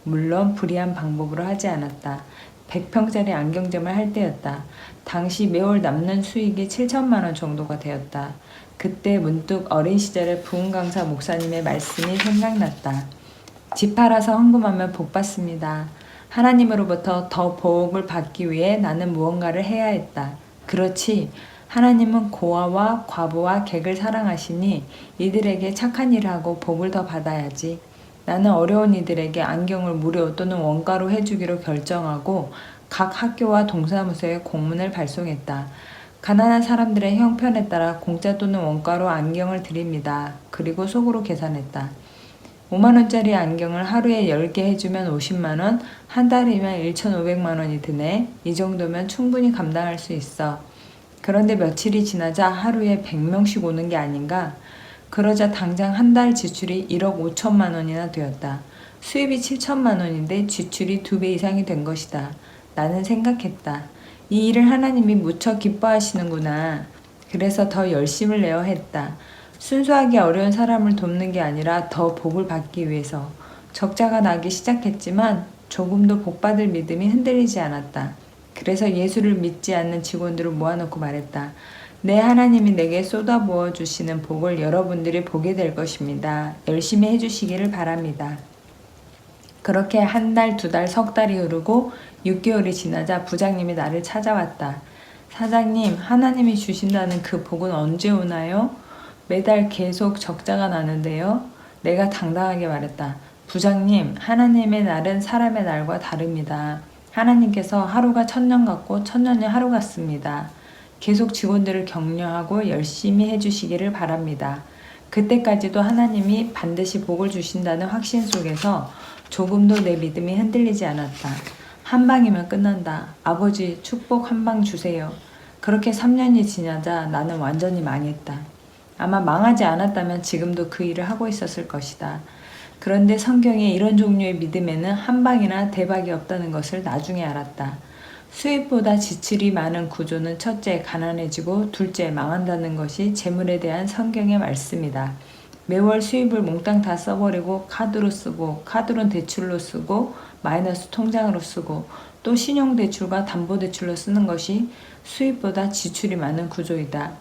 [SPEAKER 1] 물론 불이한 방법으로 하지 않았다. 100평짜리 안경점을 할 때였다. 당시 매월 남는 수익이 7천만 원 정도가 되었다. 그때 문득 어린 시절의 부흥 강사 목사님의 말씀이 생각났다. 집 팔아서 헌금하면 복 받습니다. 하나님으로부터 더 복을 받기 위해 나는 무언가를 해야 했다. 그렇지. 하나님은 고아와 과부와 객을 사랑하시니 이들에게 착한 일을 하고 복을 더 받아야지. 나는 어려운 이들에게 안경을 무료 또는 원가로 해주기로 결정하고 각 학교와 동사무소에 공문을 발송했다. 가난한 사람들의 형편에 따라 공짜 또는 원가로 안경을 드립니다. 그리고 속으로 계산했다. 5만원짜리 안경을 하루에 10개 해주면 50만원, 한 달이면 1,500만원이 드네. 이 정도면 충분히 감당할 수 있어. 그런데 며칠이 지나자 하루에 100명씩 오는 게 아닌가? 그러자 당장 한 달 지출이 1억 5천만 원이나 되었다. 수입이 7천만 원인데 지출이 2배 이상이 된 것이다. 나는 생각했다. 이 일을 하나님이 무척 기뻐하시는구나. 그래서 더 열심을 내어 했다. 순수하게 어려운 사람을 돕는 게 아니라 더 복을 받기 위해서. 적자가 나기 시작했지만 조금도 복받을 믿음이 흔들리지 않았다. 그래서 예수를 믿지 않는 직원들을 모아놓고 말했다. 내 하나님이 내게 쏟아부어 주시는 복을 여러분들이 보게 될 것입니다. 열심히 해주시기를 바랍니다. 그렇게 한 달, 2달, 석 달이 흐르고 6개월이 지나자 부장님이 나를 찾아왔다. 사장님, 하나님이 주신다는 그 복은 언제 오나요? 매달 계속 적자가 나는데요. 내가 당당하게 말했다. 부장님, 하나님의 날은 사람의 날과 다릅니다. 하나님께서 하루가 천년 같고 천년이 하루 같습니다. 계속 직원들을 격려하고 열심히 해주시기를 바랍니다. 그때까지도 하나님이 반드시 복을 주신다는 확신 속에서 조금도 내 믿음이 흔들리지 않았다. 한 방이면 끝난다. 아버지, 축복 한 방 주세요. 그렇게 3년이 지나자 나는 완전히 망했다. 아마 망하지 않았다면 지금도 그 일을 하고 있었을 것이다. 그런데 성경에 이런 종류의 믿음에는 한 방이나 대박이 없다는 것을 나중에 알았다. 수입보다 지출이 많은 구조는 첫째 가난해지고 둘째 망한다는 것이 재물에 대한 성경의 말씀이다. 매월 수입을 몽땅 다 써버리고 카드로 쓰고 카드론 대출로 쓰고 마이너스 통장으로 쓰고 또 신용대출과 담보대출로 쓰는 것이 수입보다 지출이 많은 구조이다.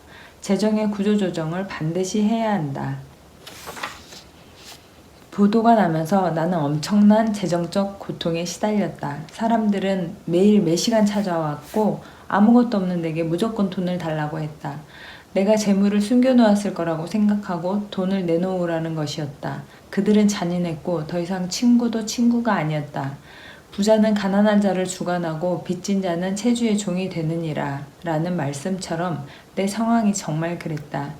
[SPEAKER 1] 재정의 구조조정을 반드시 해야 한다. 보도가 나면서 나는 엄청난 재정적 고통에 시달렸다. 사람들은 매일 매시간 찾아왔고 아무것도 없는 내게 무조건 돈을 달라고 했다. 내가 재물을 숨겨놓았을 거라고 생각하고 돈을 내놓으라는 것이었다. 그들은 잔인했고 더 이상 친구도 친구가 아니었다. 부자는 가난한 자를 주관하고 빚진 자는 체주의 종이 되느니라 라는 말씀처럼 내 상황이 정말 그랬다.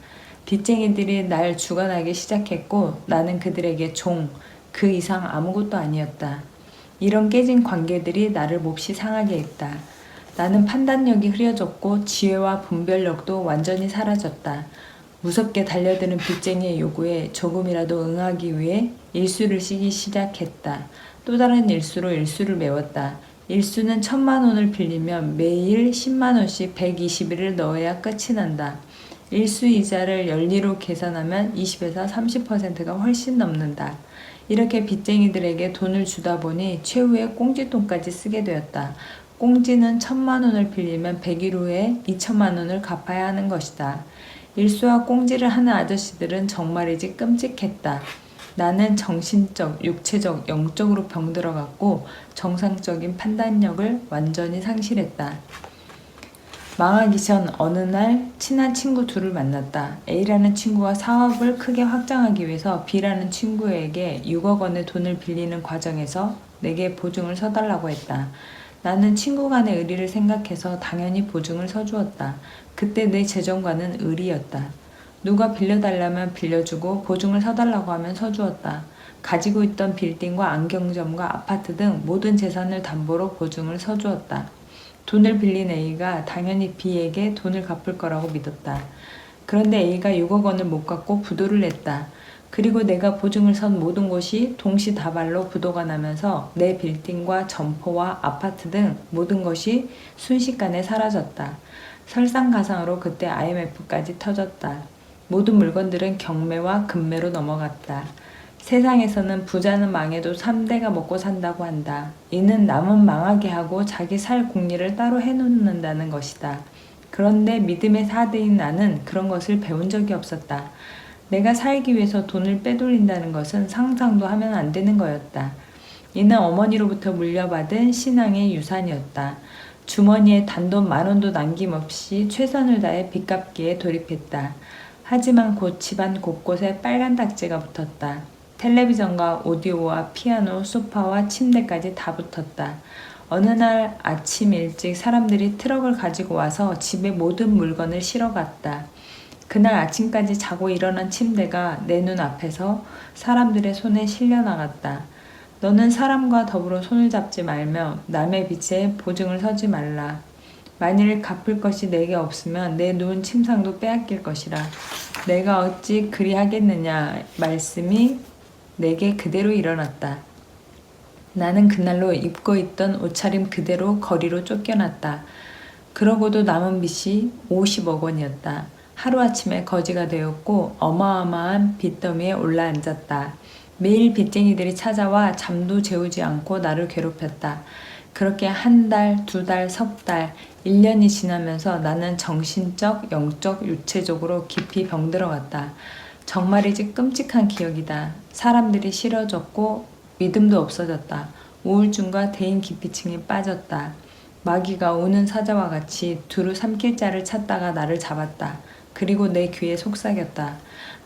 [SPEAKER 1] 빚쟁이들이 날 주관하기 시작했고 나는 그들에게 종, 그 이상 아무것도 아니었다. 이런 깨진 관계들이 나를 몹시 상하게 했다. 나는 판단력이 흐려졌고 지혜와 분별력도 완전히 사라졌다. 무섭게 달려드는 빚쟁이의 요구에 조금이라도 응하기 위해 일수를 쓰기 시작했다. 또 다른 일수로 일수를 메웠다. 일수는 1,000만 원을 빌리면 매일 10만 원씩 120일을 넣어야 끝이 난다. 일수 이자를 연리로 계산하면 20에서 30%가 훨씬 넘는다. 이렇게 빚쟁이들에게 돈을 주다 보니 최후의 꽁지돈까지 쓰게 되었다. 꽁지는 1,000만 원을 빌리면 100일 후에 2,000만 원을 갚아야 하는 것이다. 일수와 꽁지를 하는 아저씨들은 정말이지 끔찍했다. 나는 정신적, 육체적, 영적으로 병들어갔고 정상적인 판단력을 완전히 상실했다. 망하기 전 어느 날 친한 친구 둘을 만났다. A라는 친구가 사업을 크게 확장하기 위해서 B라는 친구에게 6억 원의 돈을 빌리는 과정에서 내게 보증을 서달라고 했다. 나는 친구 간의 의리를 생각해서 당연히 보증을 서주었다. 그때 내 재정관은 의리였다. 누가 빌려달라면 빌려주고 보증을 서달라고 하면 서주었다. 가지고 있던 빌딩과 안경점과 아파트 등 모든 재산을 담보로 보증을 서주었다. 돈을 빌린 A가 당연히 B에게 돈을 갚을 거라고 믿었다. 그런데 A가 6억 원을 못 갚고 부도를 냈다. 그리고 내가 보증을 선 모든 곳이 동시다발로 부도가 나면서 내 빌딩과 점포와 아파트 등 모든 것이 순식간에 사라졌다. 설상가상으로 그때 IMF까지 터졌다. 모든 물건들은 경매와 금매로 넘어갔다. 세상에서는 부자는 망해도 3대가 먹고 산다고 한다. 이는 남은 망하게 하고 자기 살 궁리를 따로 해놓는다는 것이다. 그런데 믿음의 4대인 나는 그런 것을 배운 적이 없었다. 내가 살기 위해서 돈을 빼돌린다는 것은 상상도 하면 안 되는 거였다. 이는 어머니로부터 물려받은 신앙의 유산이었다. 주머니에 단돈 10,000원도 남김없이 최선을 다해 빚 갚기에 돌입했다. 하지만 곧 집안 곳곳에 빨간 딱지가 붙었다. 텔레비전과 오디오와 피아노, 소파와 침대까지 다 붙었다. 어느 날 아침 일찍 사람들이 트럭을 가지고 와서 집에 모든 물건을 실어갔다. 그날 아침까지 자고 일어난 침대가 내 눈 앞에서 사람들의 손에 실려나갔다. 너는 사람과 더불어 손을 잡지 말며 남의 빚에 보증을 서지 말라. 만일 갚을 것이 내게 없으면 내 누운 침상도 빼앗길 것이라. 내가 어찌 그리하겠느냐 말씀이 내게 그대로 일어났다. 나는 그날로 입고 있던 옷차림 그대로 거리로 쫓겨났다. 그러고도 남은 빚이 50억 원이었다. 하루아침에 거지가 되었고 어마어마한 빚더미에 올라앉았다. 매일 빚쟁이들이 찾아와 잠도 재우지 않고 나를 괴롭혔다. 그렇게 한 달, 2달, 석 달, 1년이 지나면서 나는 정신적, 영적, 육체적으로 깊이 병들어갔다. 정말이지 끔찍한 기억이다. 사람들이 싫어졌고 믿음도 없어졌다. 우울증과 대인 기피증에 빠졌다. 마귀가 우는 사자와 같이 두루 삼킬 자를 찾다가 나를 잡았다. 그리고 내 귀에 속삭였다.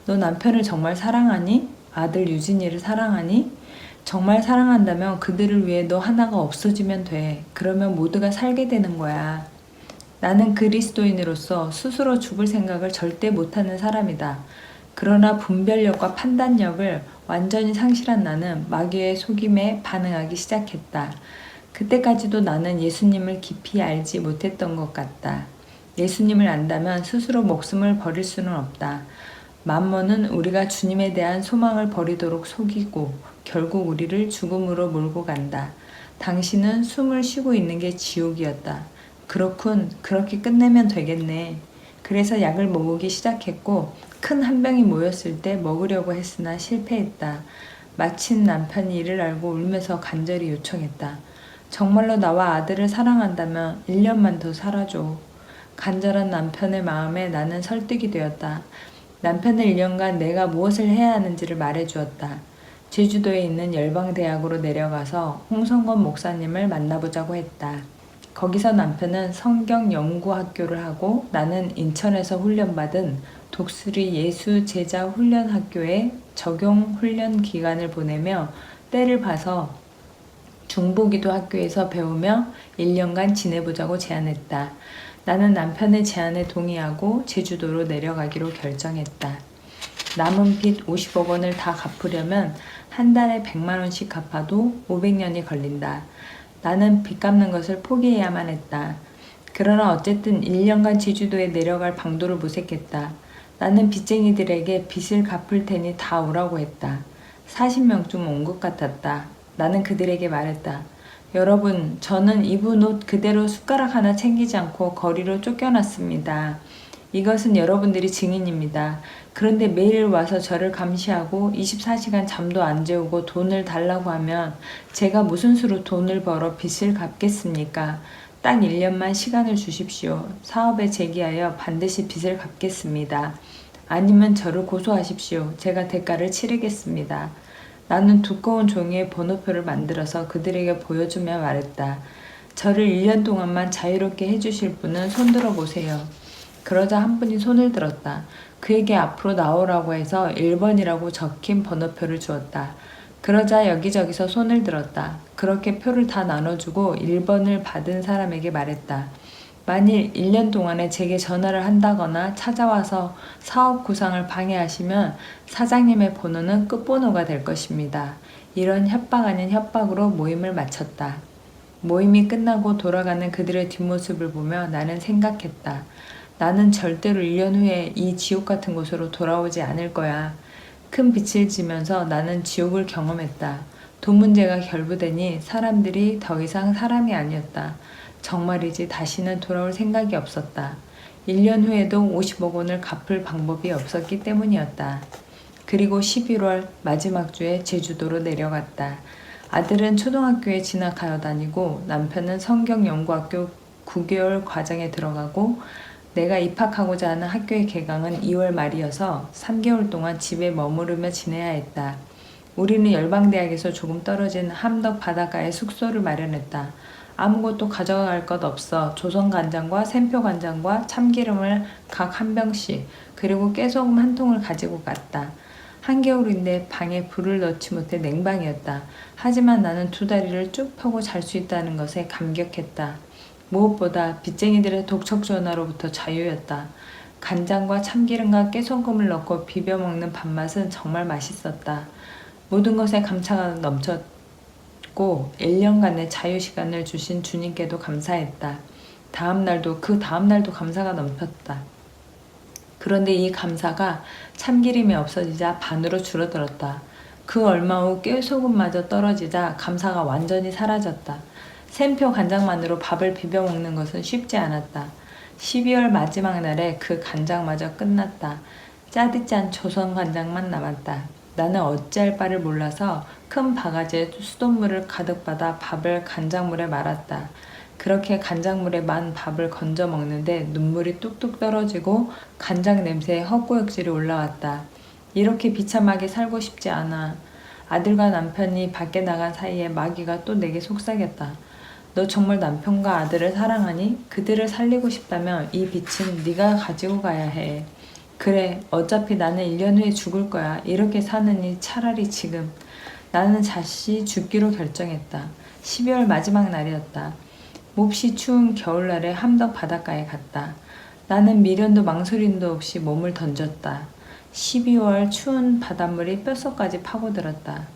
[SPEAKER 1] 너 남편을 정말 사랑하니? 아들 유진이를 사랑하니? 정말 사랑한다면 그들을 위해 너 하나가 없어지면 돼. 그러면 모두가 살게 되는 거야. 나는 그리스도인으로서 스스로 죽을 생각을 절대 못하는 사람이다. 그러나 분별력과 판단력을 완전히 상실한 나는 마귀의 속임에 반응하기 시작했다. 그때까지도 나는 예수님을 깊이 알지 못했던 것 같다. 예수님을 안다면 스스로 목숨을 버릴 수는 없다. 만몬은 우리가 주님에 대한 소망을 버리도록 속이고 결국 우리를 죽음으로 몰고 간다. 당신은 숨을 쉬고 있는 게 지옥이었다. 그렇군. 그렇게 끝내면 되겠네. 그래서 약을 먹기 시작했고 큰 한 병이 모였을 때 먹으려고 했으나 실패했다. 마침 남편이 이를 알고 울면서 간절히 요청했다. 정말로 나와 아들을 사랑한다면 1년만 더 살아줘. 간절한 남편의 마음에 나는 설득이 되었다. 남편은 1년간 내가 무엇을 해야 하는지를 말해주었다. 제주도에 있는 열방대학으로 내려가서 홍성건 목사님을 만나보자고 했다. 거기서 남편은 성경 연구학교를 하고 나는 인천에서 훈련받은 독수리 예수 제자 훈련학교에 적용 훈련 기간을 보내며 때를 봐서 중보기도 학교에서 배우며 1년간 지내보자고 제안했다. 나는 남편의 제안에 동의하고 제주도로 내려가기로 결정했다. 남은 빚 50억 원을 다 갚으려면 한 달에 100만 원씩 갚아도 500년이 걸린다. 나는 빚 갚는 것을 포기해야만 했다. 그러나 어쨌든 1년간 제주도에 내려갈 방도를 모색했다. 나는 빚쟁이들에게 빚을 갚을 테니 다 오라고 했다. 40명쯤 온 것 같았다. 나는 그들에게 말했다. 여러분, 저는 입은 옷 그대로 숟가락 하나 챙기지 않고 거리로 쫓겨났습니다. 이것은 여러분들이 증인입니다. 그런데 매일 와서 저를 감시하고 24시간 잠도 안 재우고 돈을 달라고 하면 제가 무슨 수로 돈을 벌어 빚을 갚겠습니까? 딱 1년만 시간을 주십시오. 사업에 재기하여 반드시 빚을 갚겠습니다. 아니면 저를 고소하십시오. 제가 대가를 치르겠습니다. 나는 두꺼운 종이에 번호표를 만들어서 그들에게 보여주며 말했다. 저를 1년 동안만 자유롭게 해주실 분은 손들어 보세요. 그러자 한 분이 손을 들었다. 그에게 앞으로 나오라고 해서 1번이라고 적힌 번호표를 주었다. 그러자 여기저기서 손을 들었다. 그렇게 표를 다 나눠주고 1번을 받은 사람에게 말했다. 만일 1년 동안에 제게 전화를 한다거나 찾아와서 사업 구상을 방해하시면 사장님의 번호는 끝번호가 될 것입니다. 이런 협박 아닌 협박으로 모임을 마쳤다. 모임이 끝나고 돌아가는 그들의 뒷모습을 보며 나는 생각했다. 나는 절대로 1년 후에 이 지옥 같은 곳으로 돌아오지 않을 거야. 큰 빛을 지면서 나는 지옥을 경험했다. 돈 문제가 결부되니 사람들이 더 이상 사람이 아니었다. 정말이지 다시는 돌아올 생각이 없었다. 1년 후에도 50억 원을 갚을 방법이 없었기 때문이었다. 그리고 11월 마지막 주에 제주도로 내려갔다. 아들은 초등학교에 진학하여 다니고 남편은 성경연구학교 9개월 과정에 들어가고 내가 입학하고자 하는 학교의 개강은 2월 말이어서 3개월 동안 집에 머무르며 지내야 했다. 우리는 열방대학에서 조금 떨어진 함덕 바닷가에 숙소를 마련했다. 아무것도 가져갈 것 없어 조선간장과 샘표간장과 참기름을 각 한 병씩 그리고 깨소금 한 통을 가지고 갔다. 한겨울인데 방에 불을 넣지 못해 냉방이었다. 하지만 나는 두 다리를 쭉 펴고 잘 수 있다는 것에 감격했다. 무엇보다 빚쟁이들의 독촉 전화로부터 자유였다. 간장과 참기름과 깨소금을 넣고 비벼 먹는 밥맛은 정말 맛있었다. 모든 것에 감사가 넘쳤고 1년간의 자유시간을 주신 주님께도 감사했다. 그 다음 날도 감사가 넘쳤다. 그런데 이 감사가 참기름이 없어지자 반으로 줄어들었다. 그 얼마 후 깨소금마저 떨어지자 감사가 완전히 사라졌다. 샘표 간장만으로 밥을 비벼 먹는 것은 쉽지 않았다. 12월 마지막 날에 그 간장마저 끝났다. 짜디 짠 조선 간장만 남았다. 나는 어찌할 바를 몰라서 큰 바가지에 수돗물을 가득 받아 밥을 간장물에 말았다. 그렇게 간장물에 만 밥을 건져 먹는데 눈물이 뚝뚝 떨어지고 간장 냄새에 헛구역질이 올라왔다. 이렇게 비참하게 살고 싶지 않아. 아들과 남편이 밖에 나간 사이에 마귀가 또 내게 속삭였다. 너 정말 남편과 아들을 사랑하니? 그들을 살리고 싶다면 이 빚은 네가 가지고 가야 해. 그래, 어차피 나는 1년 후에 죽을 거야. 이렇게 사느니 차라리 지금. 나는 다시 죽기로 결정했다. 12월 마지막 날이었다. 몹시 추운 겨울날에 함덕 바닷가에 갔다. 나는 미련도 망설임도 없이 몸을 던졌다. 12월 추운 바닷물이 뼛속까지 파고들었다.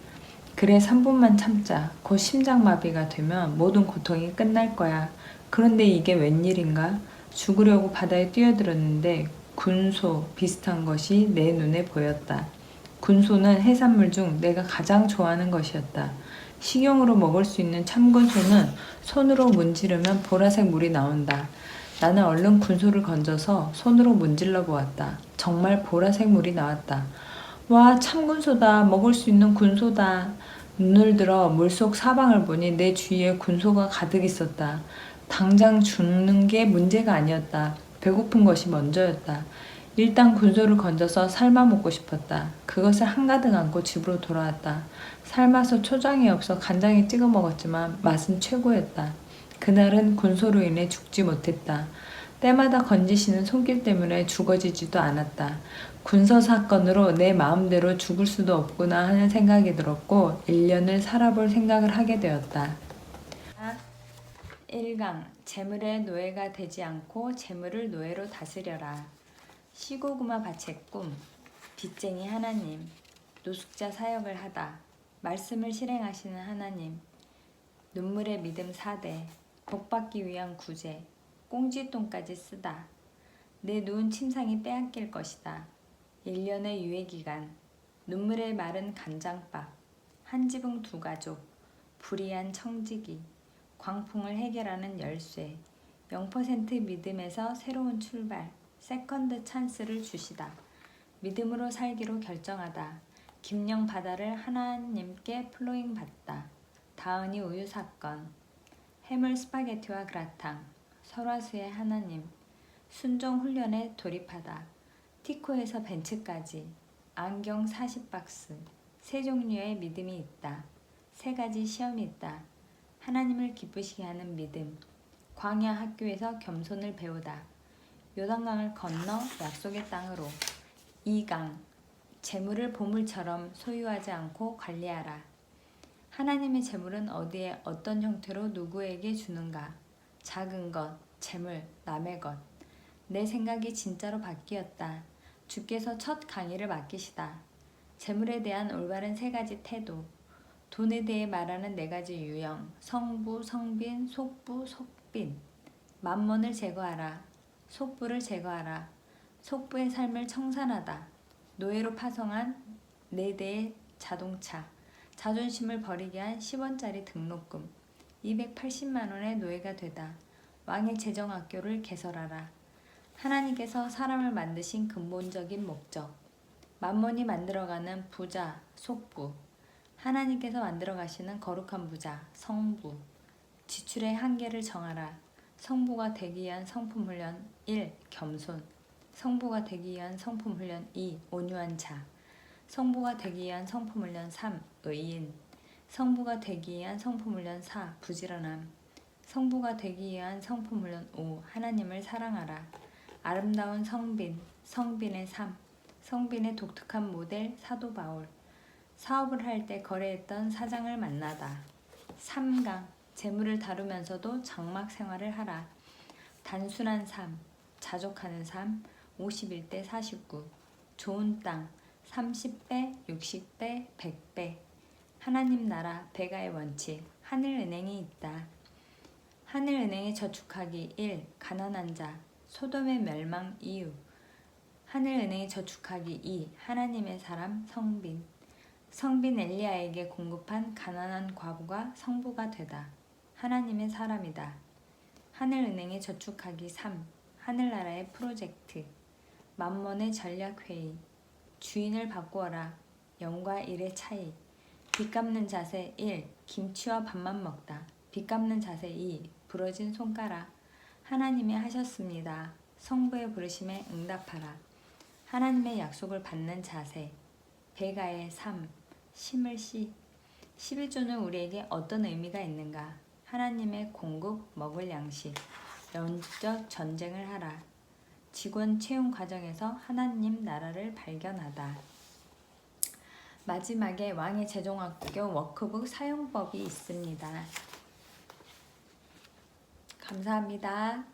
[SPEAKER 1] 그래 3분만 참자. 곧 심장마비가 되면 모든 고통이 끝날 거야. 그런데 이게 웬일인가? 죽으려고 바다에 뛰어들었는데 군소 비슷한 것이 내 눈에 보였다. 군소는 해산물 중 내가 가장 좋아하는 것이었다. 식용으로 먹을 수 있는 참군소는 손으로 문지르면 보라색 물이 나온다. 나는 얼른 군소를 건져서 손으로 문질러 보았다. 정말 보라색 물이 나왔다. 와, 참군소다. 먹을 수 있는 군소다. 눈을 들어 물속 사방을 보니 내 주위에 군소가 가득 있었다. 당장 죽는 게 문제가 아니었다. 배고픈 것이 먼저였다. 일단 군소를 건져서 삶아 먹고 싶었다. 그것을 한가득 안고 집으로 돌아왔다. 삶아서 초장이 없어 간장에 찍어 먹었지만 맛은 최고였다. 그날은 군소로 인해 죽지 못했다. 때마다 건지시는 손길 때문에 죽어지지도 않았다. 군소 사건으로 내 마음대로 죽을 수도 없구나 하는 생각이 들었고 1년을 살아볼 생각을 하게 되었다. 1강 재물의 노예가 되지 않고 재물을 노예로 다스려라. 시고구마 밭의 꿈. 빚쟁이 하나님. 노숙자 사역을 하다. 말씀을 실행하시는 하나님. 눈물의 믿음 4대. 복받기 위한 구제. 꽁지똥까지 쓰다. 내 누운 침상이 빼앗길 것이다. 1년의 유예기간. 눈물의 마른 간장밥. 한 지붕 두 가족. 불의한 청지기. 광풍을 해결하는 열쇠. 0% 믿음에서 새로운 출발. 세컨드 찬스를 주시다. 믿음으로 살기로 결정하다. 김영 바다를 하나님께 플로잉 받다. 다은이 우유 사건. 해물 스파게티와 그라탕. 설화수의 하나님. 순종 훈련에 돌입하다. 티코에서 벤츠까지. 안경 40박스. 세 종류의 믿음이 있다. 세 가지 시험이 있다. 하나님을 기쁘시게 하는 믿음. 광야 학교에서 겸손을 배우다. 요단강을 건너 약속의 땅으로. 2강 재물을 보물처럼 소유하지 않고 관리하라. 하나님의 재물은 어디에 어떤 형태로 누구에게 주는가? 작은 것, 재물, 남의 것. 내 생각이 진짜로 바뀌었다. 주께서 첫 강의를 맡기시다. 재물에 대한 올바른 세 가지 태도. 돈에 대해 말하는 네 가지 유형. 성부, 성빈, 속부, 속빈. 만몬을 제거하라. 속부를 제거하라. 속부의 삶을 청산하다. 노예로 파송한 4대의 자동차. 자존심을 버리게 한 10원짜리 등록금. 280만원의 노예가 되다. 왕의 재정학교를 개설하라. 하나님께서 사람을 만드신 근본적인 목적. 만몬이 만들어가는 부자, 속부. 하나님께서 만들어 가시는 거룩한 부자, 성부. 지출의 한계를 정하라. 성부가 되기 위한 성품훈련 1. 겸손. 성부가 되기 위한 성품훈련 2. 온유한 자. 성부가 되기 위한 성품훈련 3. 의인. 성부가 되기 위한 성품훈련 4. 부지런함. 성부가 되기 위한 성품훈련 5. 하나님을 사랑하라. 아름다운 성빈, 성빈의 삶. 성빈의 독특한 모델 사도 바울. 사업을 할 때 거래했던 사장을 만나다. 3강 재물을 다루면서도 장막 생활을 하라. 단순한 삶, 자족하는 삶. 51대 49. 좋은 땅 30배, 60배, 100배. 하나님 나라 배가의 원칙. 하늘은행이 있다. 하늘은행에 저축하기 1. 가난한 자. 소돔의 멸망 이유. 하늘은행에 저축하기 2. 하나님의 사람 성빈. 성빈 엘리야에게 공급한 가난한 과부가 성부가 되다. 하나님의 사람이다. 하늘은행에 저축하기 3. 하늘나라의 프로젝트. 만몬의 전략회의. 주인을 바꾸어라. 영과 일의 차이. 빚 갚는 자세 1. 김치와 밥만 먹다. 빚 갚는 자세 2. 부러진 손가락. 하나님이 하셨습니다. 성부의 부르심에 응답하라. 하나님의 약속을 받는 자세. 배가의 삶. 심을 씨. 11조는 우리에게 어떤 의미가 있는가? 하나님의 공급, 먹을 양식. 영적 전쟁을 하라. 직원 채용 과정에서 하나님 나라를 발견하다. 마지막에 왕의 재정학교 워크북 사용법이 있습니다. 감사합니다.